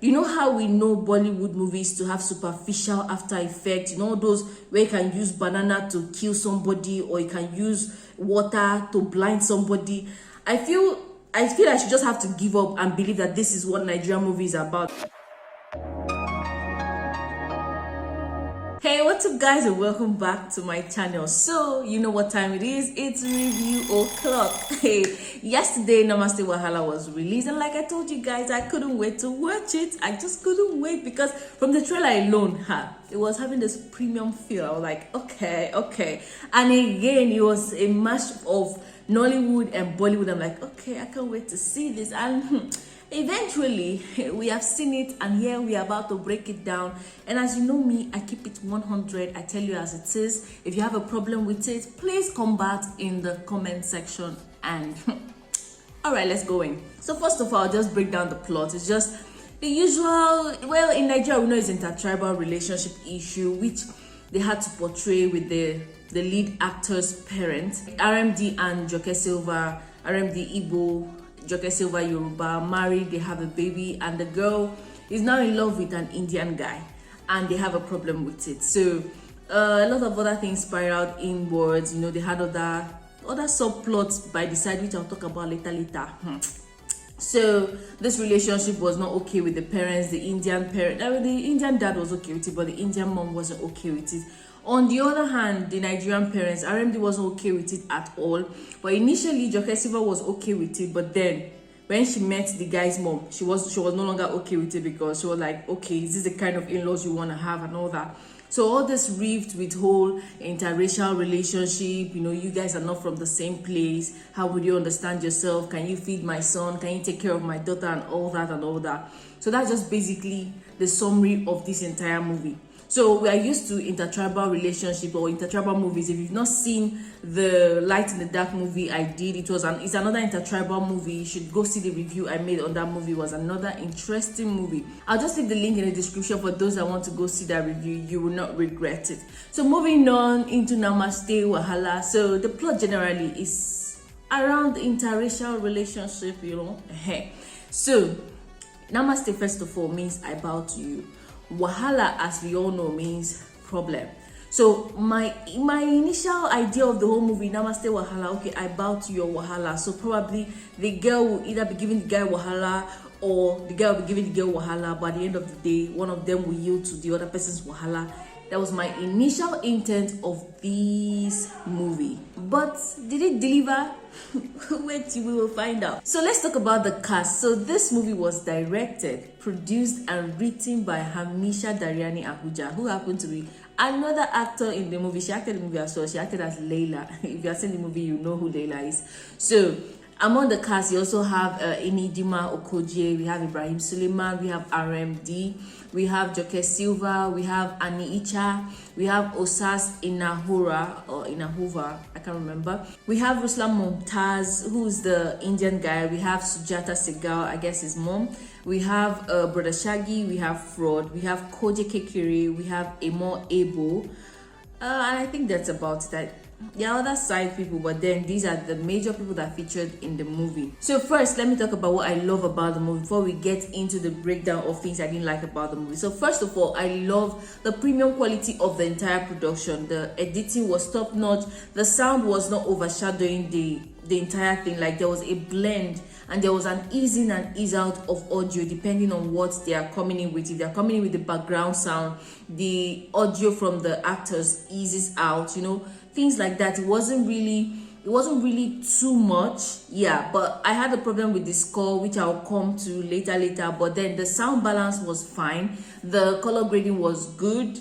you know how we know Bollywood movies to have superficial after effects, you know, those where you can use banana to kill somebody or you can use water to blind somebody. I feel I should just have to give up and believe that this is what Nigerian movie is about. Hey, what's up guys, and welcome back to my channel. So you know what time it is, it's review o'clock. Hey, yesterday Namaste Wahala was released, and like I told you guys, I couldn't wait to watch it. I just couldn't wait because from the trailer alone, it was having this premium feel. I was like, okay. And again, it was a mash of Nollywood and Bollywood. I'm like, okay, I can't wait to see this. And eventually we have seen it, and here we are about to break it down. And as you know me, I keep it 100. I tell you as it is. If you have a problem with it, please combat in the comment section. And all right, let's go in. So first of all, I'll just break down the plot. It's just the usual, well, in Nigeria we know it's intertribal relationship issue which they had to portray with the lead actor's parents, RMD and Joke Silva. RMD Igbo, Joke Silva Yoruba, married, they have a baby, and the girl is now in love with an Indian guy, and they have a problem with it. So a lot of other things spiraled inwards. You know, they had other subplots by the side, which I'll talk about later. So this relationship was not okay with the parents. The Indian parent, I mean, the Indian dad was okay with it, but the Indian mom wasn't okay with it. On the other hand, the Nigerian parents, RMD wasn't okay with it at all. But initially, Joke Siva was okay with it. But then, when she met the guy's mom, she was no longer okay with it because she was like, okay, is this the kind of in-laws you want to have and all that? So all this rift with whole interracial relationship, you know, you guys are not from the same place. How would you understand yourself? Can you feed my son? Can you take care of my daughter and all that? So that's just basically the summary of this entire movie. So we are used to intertribal relationship or intertribal movies. If you've not seen the Light in the Dark movie I did, it's another intertribal movie. You should go see the review I made on that movie. It was another interesting movie. I'll just leave the link in the description for those that want to go see that review. You will not regret it. So moving on into Namaste Wahala. So the plot generally is around interracial relationship, you know. So Namaste, first of all, means I bow to you. Wahala, as we all know, means problem. So my initial idea of the whole movie, Namaste Wahala, okay, I bow to your Wahala. So probably the girl will either be giving the guy Wahala or the guy will be giving the girl Wahala, but at the end of the day, one of them will yield to the other person's Wahala. That was my initial intent of this movie. But did it deliver? Wait till we will find out. So let's talk about the cast. So this movie was directed, produced and written by Hamisha Dariani Ahuja, who happened to be another actor in the movie. She acted in the movie as well. She acted as Layla. If you have seen the movie, you know who Layla is. So among the cast, you also have Idima, Okojie, we have Ibrahim Suleiman, we have RMD, we have Joke Silva, we have Aniicha, we have Osas Inahova, I can't remember. We have Ruslaan Mumtaz, who's the Indian guy. We have Sujata Segal, I guess his mom. We have Brother Shaggy, we have Fraud, we have Koje Kekere, we have Emo Ebo, and I think that's about it. There are other side people, but then these are the major people that featured in the movie. So first, let me talk about what I love about the movie before we get into the breakdown of things I didn't like about the movie. So first of all, I love the premium quality of the entire production. The editing was top notch. The sound was not overshadowing the entire thing. Like there was a blend and there was an ease in and ease out of audio depending on what they are coming in with. If they are coming in with the background sound, the audio from the actors eases out, you know, things like that. It wasn't really too much, yeah. But I had a problem with the score, which I'll come to later. But then the sound balance was fine. The color grading was good,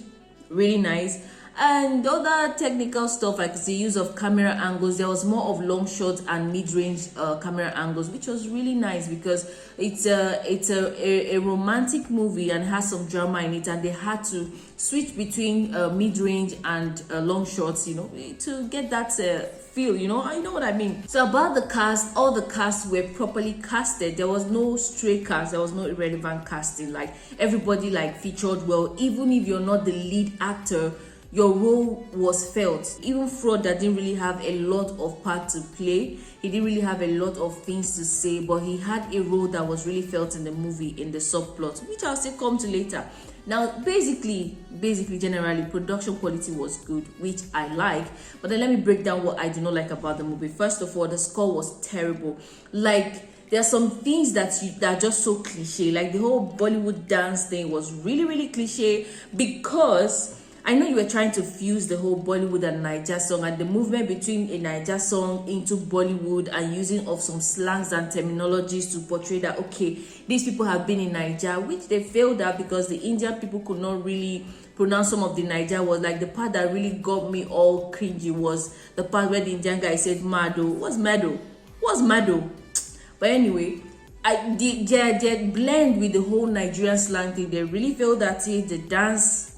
really nice. And other technical stuff like the use of camera angles, there was more of long shots and mid-range camera angles, which was really nice because it's a romantic movie and has some drama in it, and they had to switch between mid-range and long shots, you know, to get that feel, you know. I know what I mean. So about the cast, all the casts were properly casted. There was no stray cast, there was no irrelevant casting. Like everybody like featured well. Even if you're not the lead actor, your role was felt. Even Fraud that didn't really have a lot of part to play, he didn't really have a lot of things to say, but he had a role that was really felt in the movie, in the subplot, which I'll still come to later. Now, basically, generally, production quality was good, which I like. But then let me break down what I do not like about the movie. First of all, the score was terrible. Like, there are some things that are just so cliche. Like, the whole Bollywood dance thing was really, really cliche, because I know you were trying to fuse the whole Bollywood and Naija song, and the movement between a Naija song into Bollywood and using of some slangs and terminologies to portray that, okay, these people have been in Naija, which they failed at because the Indian people could not really pronounce some of the Naija words. Like, the part that really got me all cringy was the part where the Indian guy said Mado. What's Mado? What's Mado? But anyway, their blend with the whole Nigerian slang thing, they really failed at it. The dance,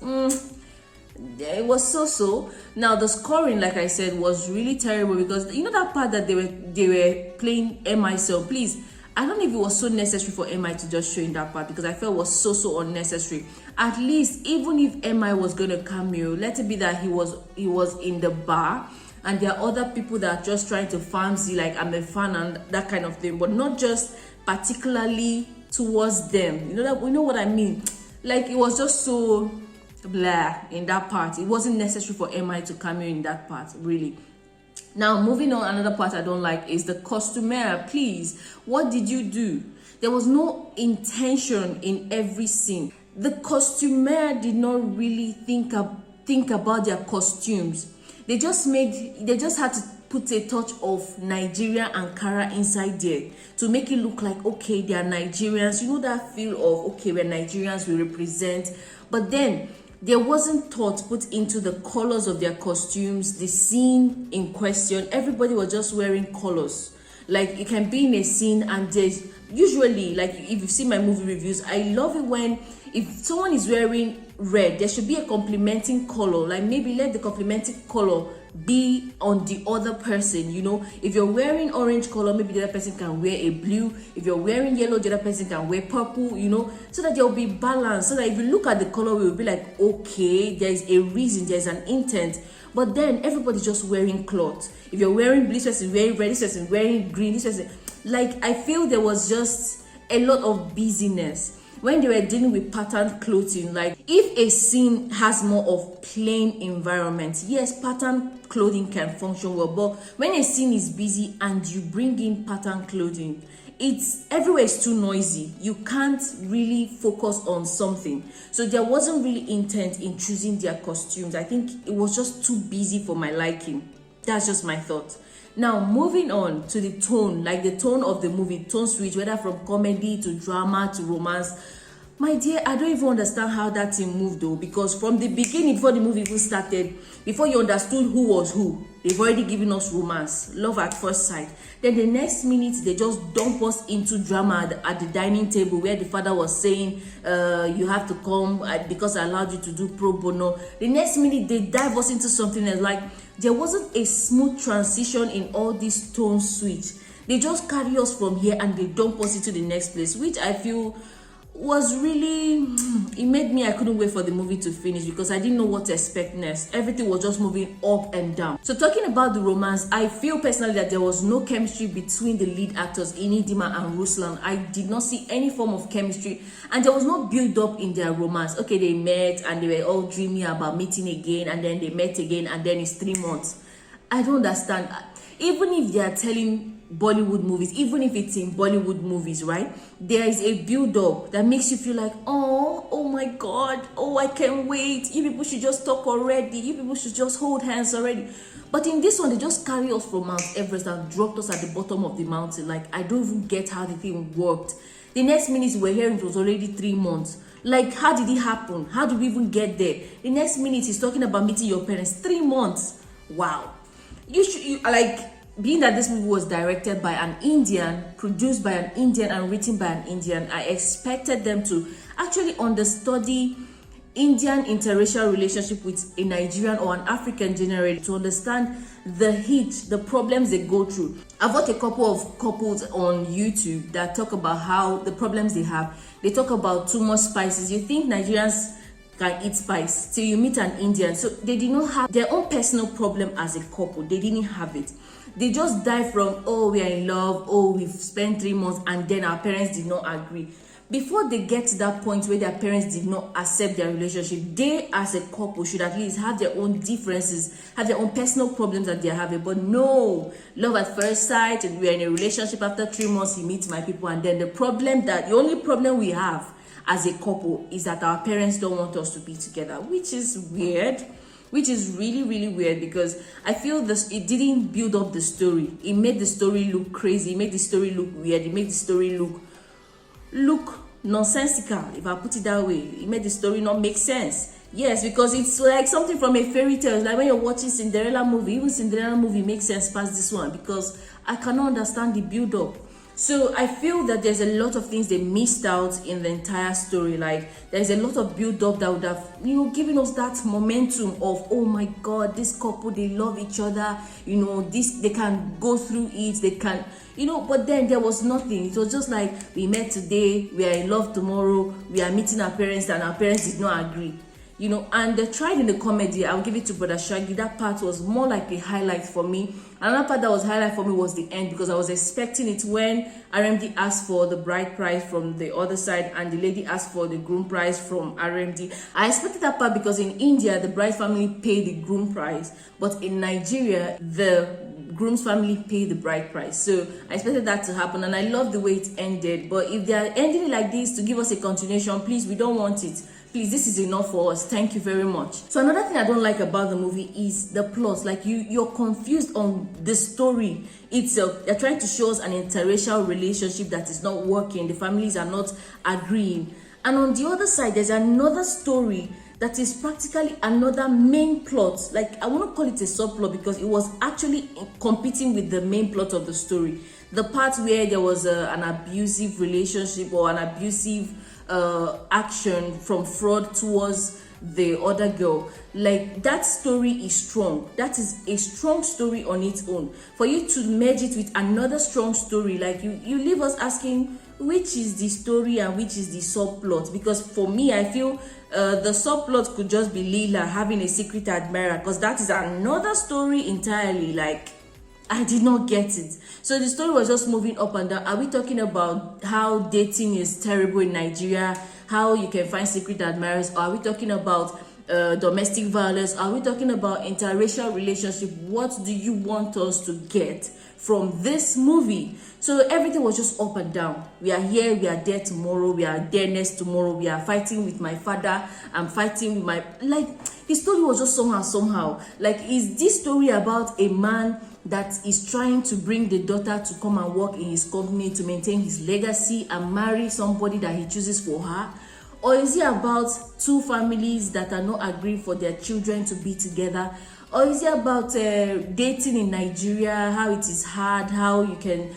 it was so. Now the scoring, like I said, was really terrible, because you know that part that they were playing MI song. Please, I don't know if it was so necessary for MI to just show in that part, because I felt it was so unnecessary. At least, even if MI was gonna cameo, let it be that he was in the bar, and there are other people that are just trying to fancy, like I'm a fan and that kind of thing, but not just particularly towards them. You know what I mean? Like, it was just so blah in that part. It wasn't necessary for MI to cameo in that part, really. Now, moving on, another part I don't like is the costumer. Please, what did you do? There was no intention in every scene. The costumer did not really think about their costumes. They just had to put a touch of Nigeria Ankara inside there to make it look like, okay, they are Nigerians. You know that feel of, okay, we're Nigerians, we represent. But then there wasn't thought put into the colors of their costumes, the scene in question. Everybody was just wearing colors. Like, you can be in a scene and there's usually, like, if you've seen my movie reviews, I love it when if someone is wearing red, there should be a complementing color. Like, maybe let the complementing color be on the other person. You know, if you're wearing orange color, maybe the other person can wear a blue. If you're wearing yellow, the other person can wear purple, you know, so that there will be balance. So that if you look at the color, we will be like, okay, there's a reason, there's an intent. But then everybody's just wearing cloth. If you're wearing blue, this person wearing red, this person wearing green, this person, like, I feel there was just a lot of busyness when they were dealing with patterned clothing. Like, if a scene has more of plain environment, yes, patterned clothing can function well, but when a scene is busy and you bring in patterned clothing, it's everywhere is too noisy. You can't really focus on something. So there wasn't really intent in choosing their costumes. I think it was just too busy for my liking. That's just my thought. Now, moving on to the tone, like the tone of the movie, tone switch, whether from comedy to drama to romance. My dear, I don't even understand how that thing moved though, because from the beginning, before the movie even started, before you understood who was who, they've already given us romance, love at first sight. Then the next minute, they just dump us into drama at the dining table, where the father was saying, you have to come because I allowed you to do pro bono. The next minute, they dive us into something else. Like, there wasn't a smooth transition in all this tone switch. They just carry us from here and they dump us into the next place, which I feel was really, it made me, I couldn't wait for the movie to finish, because I didn't know what to expect next. Everything was just moving up and down. So talking about the romance, I feel personally that there was no chemistry between the lead actors in Idima and Ruslaan. I did not see any form of chemistry, and there was no build up in their romance. Okay, they met and they were all dreaming about meeting again, and then they met again, and then it's 3 months. I don't understand. Even if they are telling Bollywood movies, even if it's in Bollywood movies, right, there is a build-up that makes you feel like, oh my god, oh, I can't wait, you people should just talk already, you people should just hold hands already. But in this one, they just carry us from Mount Everest and dropped us at the bottom of the mountain. Like, I don't even get how the thing worked. The next minute we're hearing it was already 3 months. Like, how did it happen? How did we even get there? The next minute he's talking about meeting your parents. 3 months. Wow. You like, being that this movie was directed by an Indian, produced by an Indian, and written by an Indian, I expected them to actually understudy Indian interracial relationship with a Nigerian or an African generally, to understand the heat, the problems they go through. I've watched a couple of couples on YouTube that talk about how the problems they have. They talk about too much spices. You think Nigerians can eat spice till you meet an Indian. So they did not have their own personal problem as a couple. They didn't have it. They just died from, oh, we are in love, oh, we've spent 3 months, and then our parents did not agree. Before they get to that point where their parents did not accept their relationship, they as a couple should at least have their own differences, have their own personal problems that they are having. But no, love at first sight, and we are in a relationship. After 3 months, he meets my people, and then the only problem we have as a couple is that our parents don't want us to be together, which is weird, which is really, really weird, because I feel this, it didn't build up the story. It made the story look crazy. It made the story look weird. It made the story look nonsensical, if I put it that way. It made the story not make sense. Yes, because it's like something from a fairy tale. Like when you're watching Cinderella movie, even Cinderella movie makes sense past this one, because I cannot understand the build up. So I feel that there's a lot of things they missed out in the entire story. Like there's a lot of build up that would have, given us that momentum of, oh my God, this couple, they love each other, this, they can go through it, they can, but then there was nothing. It was just like, we met today, we are in love tomorrow, we are meeting our parents, and our parents did not agree. And they tried in the comedy. I'll give it to Brother Shaggy. That part was more like a highlight for me. Another part that was highlight for me was the end, because I was expecting it when RMD asked for the bride price from the other side and the lady asked for the groom price from RMD. I expected that part because in India, the bride family paid the groom price, but in Nigeria, the groom's family pay the bride price. So I expected that to happen, and I love the way it ended. But if they are ending it like this to give us a continuation, please, we don't want it. Please, this is enough for us. Thank you very much. So another thing I don't like about the movie is the plot. Like you're confused on the story itself. They're trying to show us an interracial relationship that is not working. The families are not agreeing. And on the other side, there's another story that is practically another main plot. Like I want to call it a subplot, because it was actually competing with the main plot of the story. The part where there was an abusive relationship or an abusive action from fraud towards the other girl. Like that story is strong. That is a strong story on its own. For you to merge it with another strong story, like you leave us asking, which is the story and which is the subplot? Because for me, I feel the subplot could just be Leela having a secret admirer, because that is another story entirely. Like I did not get it. So the story was just moving up and down. Are we talking about how dating is terrible in Nigeria, how you can find secret admirers? Or are we talking about domestic violence? Are we talking about interracial relationship? What do you want us to get from this movie? So everything was just up and down. We are here, we are there tomorrow, we are there next tomorrow, we are fighting with my father, I'm fighting with my, like the story was just somehow. Like, is this story about a man that is trying to bring the daughter to come and work in his company to maintain his legacy and marry somebody that he chooses for her? Or is it about two families that are not agreeing for their children to be together? Or is it about dating in Nigeria, how it is hard, how you can,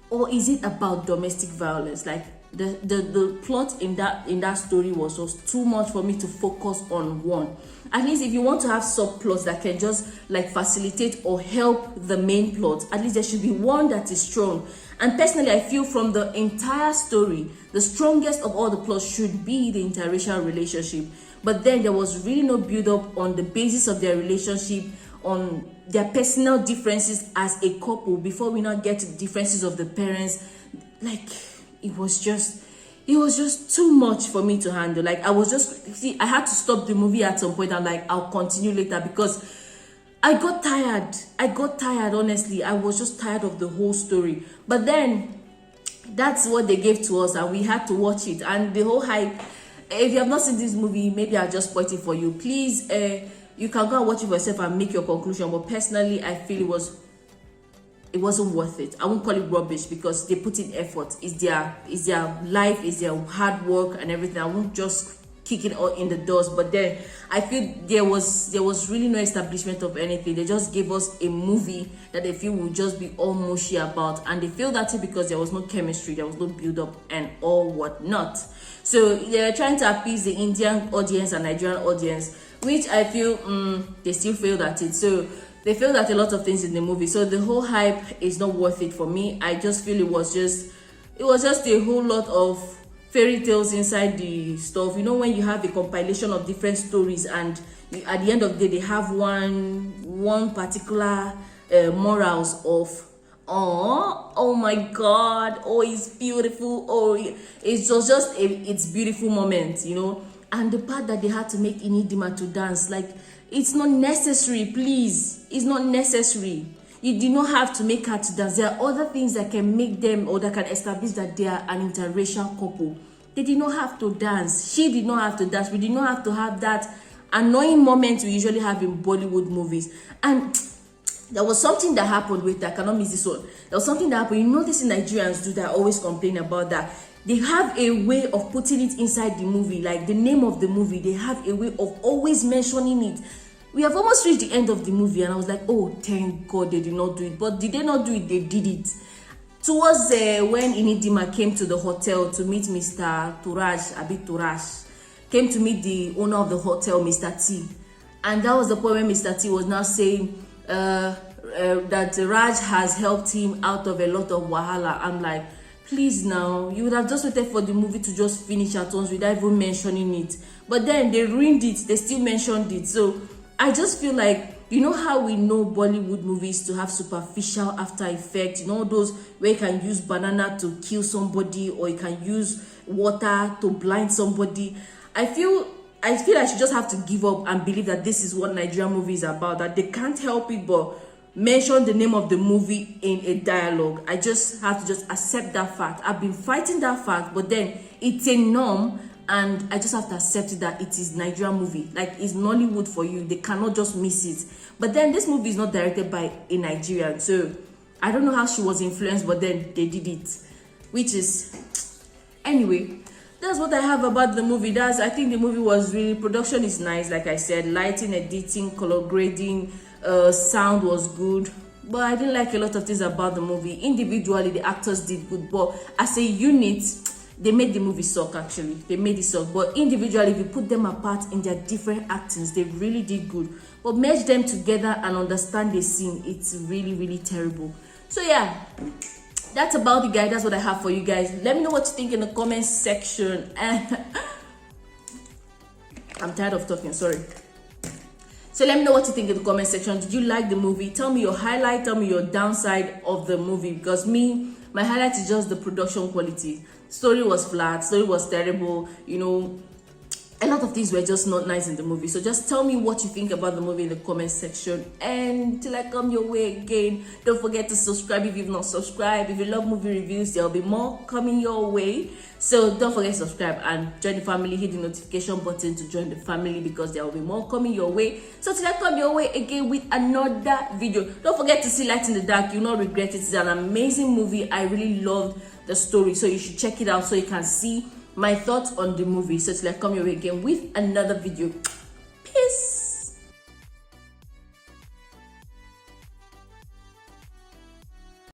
or is it about domestic violence? Like the plot in that story was just too much for me to focus on one. At least if you want to have subplots that can just like facilitate or help the main plot, at least there should be one that is strong. And personally, I feel from the entire story, the strongest of all the plots should be the interracial relationship. But then there was really no build up on the basis of their relationship, on their personal differences as a couple, before we now get to the differences of the parents. Like, it was just too much for me to handle. Like, I had to stop the movie at some point. I'm like, I'll continue later, because I got tired, honestly. I was just tired of the whole story. But then that's what they gave to us, and we had to watch it. And the whole hype, if you have not seen this movie, maybe I'll just point it for you. Please, you can go and watch it for yourself and make your conclusion. But personally, I feel it wasn't worth it. I won't call it rubbish, because they put in effort. It's their life, it's their hard work and everything. I won't just kick it all in the doors. But then I feel there was really no establishment of anything. They just gave us a movie that they feel will just be all mushy about, and they feel that because there was no chemistry, there was no build up and all whatnot. So they're trying to appease the Indian audience and Nigerian audience, which I feel they still failed at it. So they failed at a lot of things in the movie. So the whole hype is not worth it for me. I just feel it was just a whole lot of fairy tales inside the stuff. You know, when you have a compilation of different stories and at the end of the day they have one particular morals of, oh my god, oh it's beautiful, oh it's just it's beautiful moment, you know. And the part that they had to make Idima to dance, like, it's not necessary, please. It's not necessary. You do not have to make her to dance. There are other things that can make them, or that can establish that they are an interracial couple. They did not have to dance. She did not have to dance. We did not have to have that annoying moment we usually have in Bollywood movies. And there was something that happened with that. I cannot miss this one. There was something that happened. You know, this Nigerians do that, always complain about that. They have a way of putting it inside the movie, like the name of the movie. They have a way of always mentioning it. We have almost reached the end of the movie, and I was like, oh, thank God they did not do it. But did they not do it? They did it. Towards when Idima came to the hotel to meet Mr. Turaj, came to meet the owner of the hotel, Mr. T. And that was the point when Mr. T was now saying that Raj has helped him out of a lot of wahala. I'm like, please now, you would have just waited for the movie to just finish at once without even mentioning it. But then they ruined it, they still mentioned it. So I just feel like, you know how we know Bollywood movies to have superficial after effects, you know, those where you can use banana to kill somebody, or you can use water to blind somebody. I feel I should just have to give up and believe that this is what Nigerian movie is about, that they can't help it but mention the name of the movie in a dialogue. I just have to just accept that fact. I've been fighting that fact, but then it's a norm, and I just have to accept it that it is Nigerian movie. Like, it's Nollywood for you. They cannot just miss it. But then this movie is not directed by a Nigerian, so I don't know how she was influenced, but then they did it, which is, anyway, that's what I have about the movie. I think the movie was really, production is nice, like I said, lighting, editing, color grading, sound was good, but I didn't like a lot of things about the movie. Individually, the actors did good, but as a unit, they made the movie suck. Actually, they made it suck. But individually, if you put them apart in their different actings, they really did good. But merge them together and understand the scene, it's really, really terrible. So yeah, that's about it, guys. That's what I have for you guys. Let me know what you think in the comment section. And I'm tired of talking, sorry. So let me know what you think in the comment section. Did you like the movie? Tell me your highlight, tell me your downside of the movie. Because my highlight is just the production quality. Story was flat, story was terrible, you know, a lot of things were just not nice in the movie. So just tell me what you think about the movie in the comment section. And till I come your way again, don't forget to subscribe if you've not subscribed. If you love movie reviews, there'll be more coming your way. So don't forget to subscribe and join the family. Hit the notification button to join the family, because there will be more coming your way. So till I come your way again with another video, don't forget to see Light in the Dark. You'll not regret it. It's an amazing movie. I really loved the story, so you should check it out so you can see my thoughts on the movie. So till I come your way again with another video.